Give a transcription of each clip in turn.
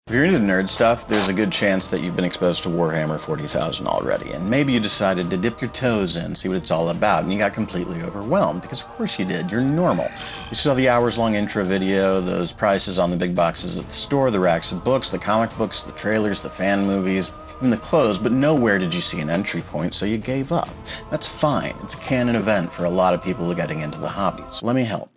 If you're into nerd stuff, there's a good chance that you've been exposed to Warhammer 40,000 already, and maybe you decided to dip your toes in, see what it's all about, and you got completely overwhelmed, because of course you did, you're normal. You saw the hours-long intro video, those prices on the big boxes at the store, the racks of books, the comic books, the trailers, the fan movies, even the clothes, but nowhere did you see an entry point, so you gave up. That's fine, it's a canon event for a lot of people getting into the hobbies. Let me help.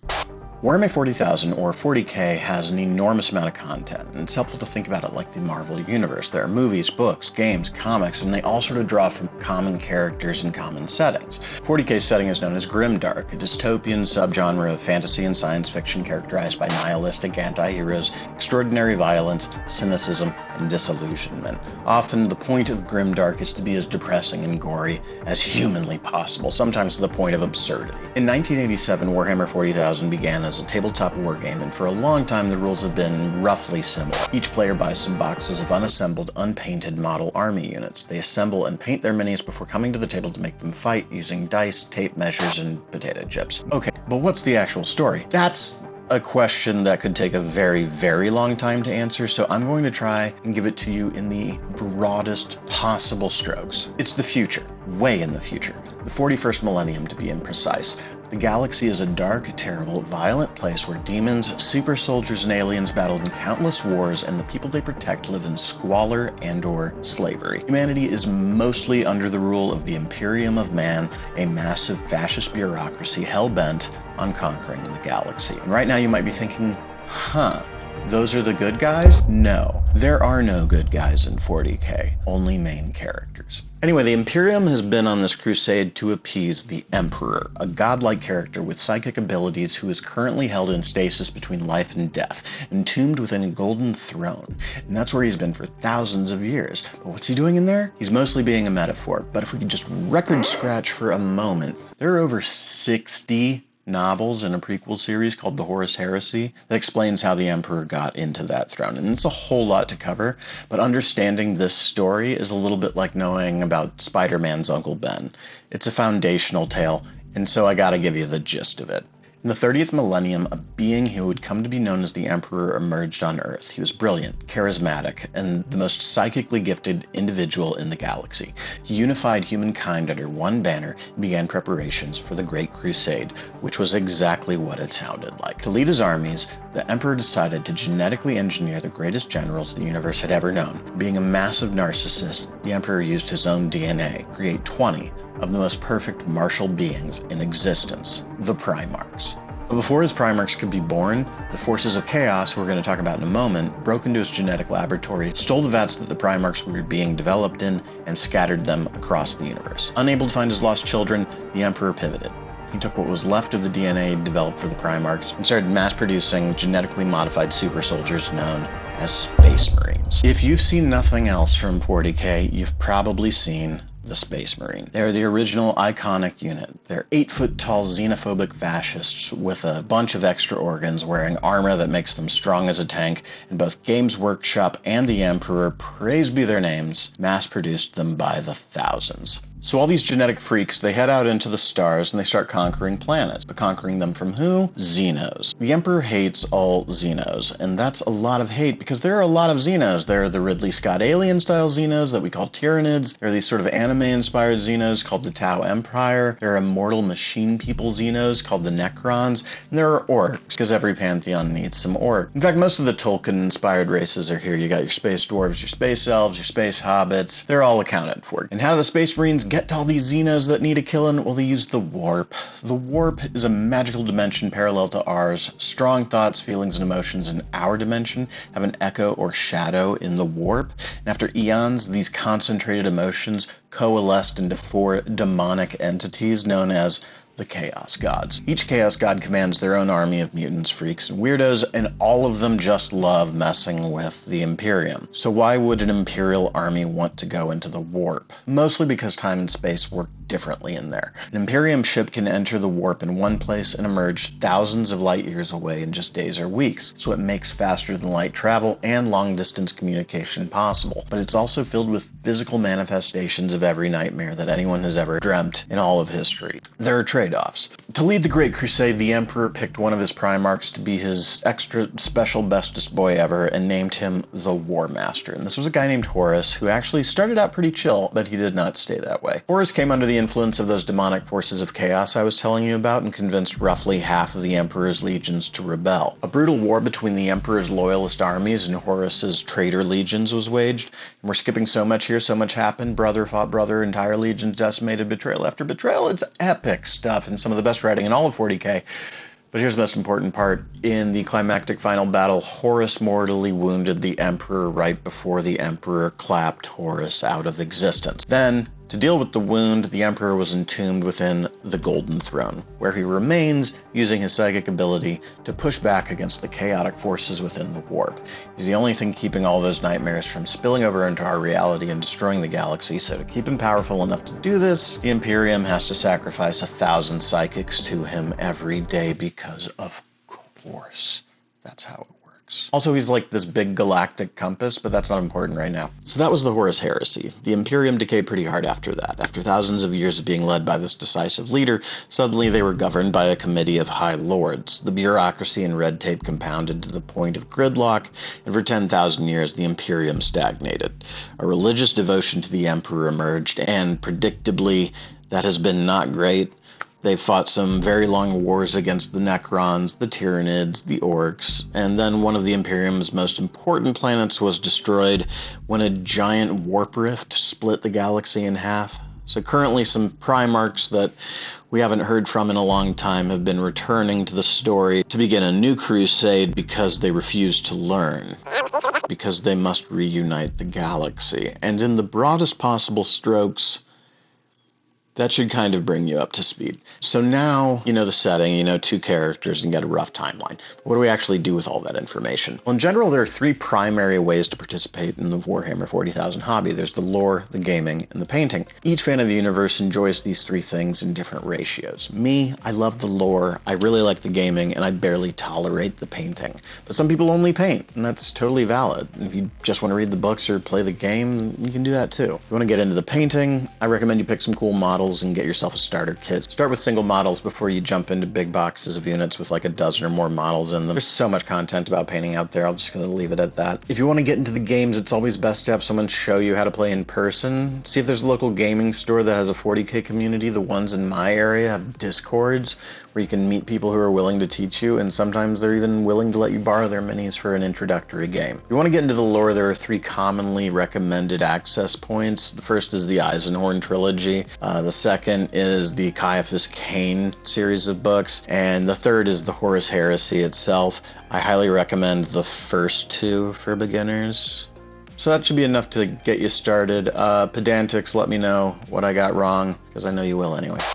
Warhammer 40,000, or 40K, has an enormous amount of content, and it's helpful to think about it like the Marvel Universe. There are movies, books, games, comics, and they all sort of draw from common characters and common settings. 40K's setting is known as Grimdark, a dystopian subgenre of fantasy and science fiction characterized by nihilistic anti-heroes, extraordinary violence, cynicism, and disillusionment. Often, the point of Grimdark is to be as depressing and gory as humanly possible, sometimes to the point of absurdity. In 1987, Warhammer 40,000 began as a tabletop wargame, and for a long time the rules have been roughly similar. Each player buys some boxes of unassembled, unpainted model army units. They assemble and paint their minis before coming to the table to make them fight using dice, tape measures, and potato chips. Okay, but what's the actual story? That's a question that could take a very, very long time to answer, so I'm going to try and give it to you in the broadest possible strokes. It's the future, way in the future, the 41st millennium to be imprecise. The galaxy is a dark, terrible, violent place where demons, super soldiers, and aliens battle in countless wars, and the people they protect live in squalor and/or slavery. Humanity is mostly under the rule of the Imperium of Man, a massive fascist bureaucracy hell-bent on conquering the galaxy. And right now you might be thinking, those are the good guys? No, there are no good guys in 40K, only main characters. Anyway, the Imperium has been on this crusade to appease the Emperor, a godlike character with psychic abilities who is currently held in stasis between life and death, entombed within a golden throne. And that's where he's been for thousands of years. But what's he doing in there? He's mostly being a metaphor, but if we could just record scratch for a moment, there are over 60 novels in a prequel series called The Horus Heresy that explains how the Emperor got into that throne. And it's a whole lot to cover, but understanding this story is a little bit like knowing about Spider-Man's Uncle Ben. It's a foundational tale, and so I gotta give you the gist of it. In the 30th millennium, a being who would come to be known as the Emperor emerged on Earth. He was brilliant, charismatic, and the most psychically gifted individual in the galaxy. He unified humankind under one banner and began preparations for the Great Crusade, which was exactly what it sounded like. To lead his armies, the Emperor decided to genetically engineer the greatest generals the universe had ever known. Being a massive narcissist, the Emperor used his own DNA to create 20 of the most perfect martial beings in existence, the Primarchs. But before his Primarchs could be born, the forces of chaos, we're going to talk about in a moment, broke into his genetic laboratory, stole the vats that the Primarchs were being developed in, and scattered them across the universe. Unable to find his lost children, the Emperor pivoted. He took what was left of the DNA developed for the Primarchs and started mass-producing genetically modified super soldiers known as Space Marines. If you've seen nothing else from 40K, you've probably seen the Space Marine. They're the original iconic unit. They're 8-foot-tall xenophobic fascists with a bunch of extra organs wearing armor that makes them strong as a tank, and both Games Workshop and the Emperor, praise be their names, mass-produced them by the thousands. So all these genetic freaks, they head out into the stars and they start conquering planets. But conquering them from who? Xenos. The Emperor hates all Xenos, and that's a lot of hate because there are a lot of Xenos. There are the Ridley Scott Alien-style Xenos that we call Tyranids. There are these sort of anime-inspired Xenos called the Tau Empire. There are immortal machine people Xenos called the Necrons. And there are orcs, because every pantheon needs some orc. In fact, most of the Tolkien-inspired races are here. You got your space dwarves, your space elves, your space hobbits. They're all accounted for. And how do the Space Marines get to all these Xenos that need a killing? Well, they use the warp. The warp is a magical dimension parallel to ours. Strong thoughts, feelings, and emotions in our dimension have an echo or shadow in the warp. And after eons, these concentrated emotions coalesced into 4 demonic entities known as the Chaos Gods. Each Chaos God commands their own army of mutants, freaks, and weirdos, and all of them just love messing with the Imperium. So why would an Imperial army want to go into the warp? Mostly because time and space work differently in there. An Imperium ship can enter the warp in one place and emerge thousands of light years away in just days or weeks, so it makes faster than light travel and long-distance communication possible. But it's also filled with physical manifestations of every nightmare that anyone has ever dreamt in all of history. There are trade-offs. To lead the Great Crusade, the Emperor picked one of his Primarchs to be his extra special bestest boy ever and named him the War Master. And this was a guy named Horus who actually started out pretty chill, but he did not stay that way. Horus came under the influence of those demonic forces of chaos I was telling you about and convinced roughly half of the Emperor's legions to rebel. A brutal war between the Emperor's loyalist armies and Horus's traitor legions was waged. And we're skipping so much here, so much happened. Brother fought brother, entire legions decimated, betrayal after betrayal. It's epic stuff and some of the best writing in all of 40k. But here's the most important part. In the climactic final battle, Horus mortally wounded the Emperor right before the Emperor clapped Horus out of existence. Then, to deal with the wound, the Emperor was entombed within the Golden Throne, where he remains using his psychic ability to push back against the chaotic forces within the warp. He's the only thing keeping all those nightmares from spilling over into our reality and destroying the galaxy, so to keep him powerful enough to do this, the Imperium has to sacrifice 1,000 psychics to him every day because, of course, that's how it works. Also, he's like this big galactic compass, but that's not important right now. So that was the Horus Heresy. The Imperium decayed pretty hard after that. After thousands of years of being led by this decisive leader, suddenly they were governed by a committee of high lords. The bureaucracy and red tape compounded to the point of gridlock, and for 10,000 years the Imperium stagnated. A religious devotion to the Emperor emerged, and predictably, that has been not great. They fought some very long wars against the Necrons, the Tyranids, the Orcs, and then one of the Imperium's most important planets was destroyed when a giant warp rift split the galaxy in half. So currently some Primarchs that we haven't heard from in a long time have been returning to the story to begin a new crusade because they refuse to learn, because they must reunite the galaxy. And in the broadest possible strokes, that should kind of bring you up to speed. So now you know the setting, you know 2 characters, and get a rough timeline. What do we actually do with all that information? Well, in general, there are 3 primary ways to participate in the Warhammer 40,000 hobby. There's the lore, the gaming, and the painting. Each fan of the universe enjoys these 3 things in different ratios. Me, I love the lore, I really like the gaming, and I barely tolerate the painting. But some people only paint, and that's totally valid. If you just want to read the books or play the game, you can do that too. If you want to get into the painting, I recommend you pick some cool models and get yourself a starter kit. Start with single models before you jump into big boxes of units with like a dozen or more models in them. There's so much content about painting out there, I'm just going to leave it at that. If you want to get into the games, it's always best to have someone show you how to play in person. See if there's a local gaming store that has a 40k community. The ones in my area have Discords where you can meet people who are willing to teach you, and sometimes they're even willing to let you borrow their minis for an introductory game. If you want to get into the lore, there are 3 commonly recommended access points. The first is the Eisenhorn trilogy. The second is the Caiaphas Cain series of books, and the third is the Horus Heresy itself. I highly recommend the first 2 for beginners. So that should be enough to get you started. Pedantics, let me know what I got wrong, because I know you will anyway.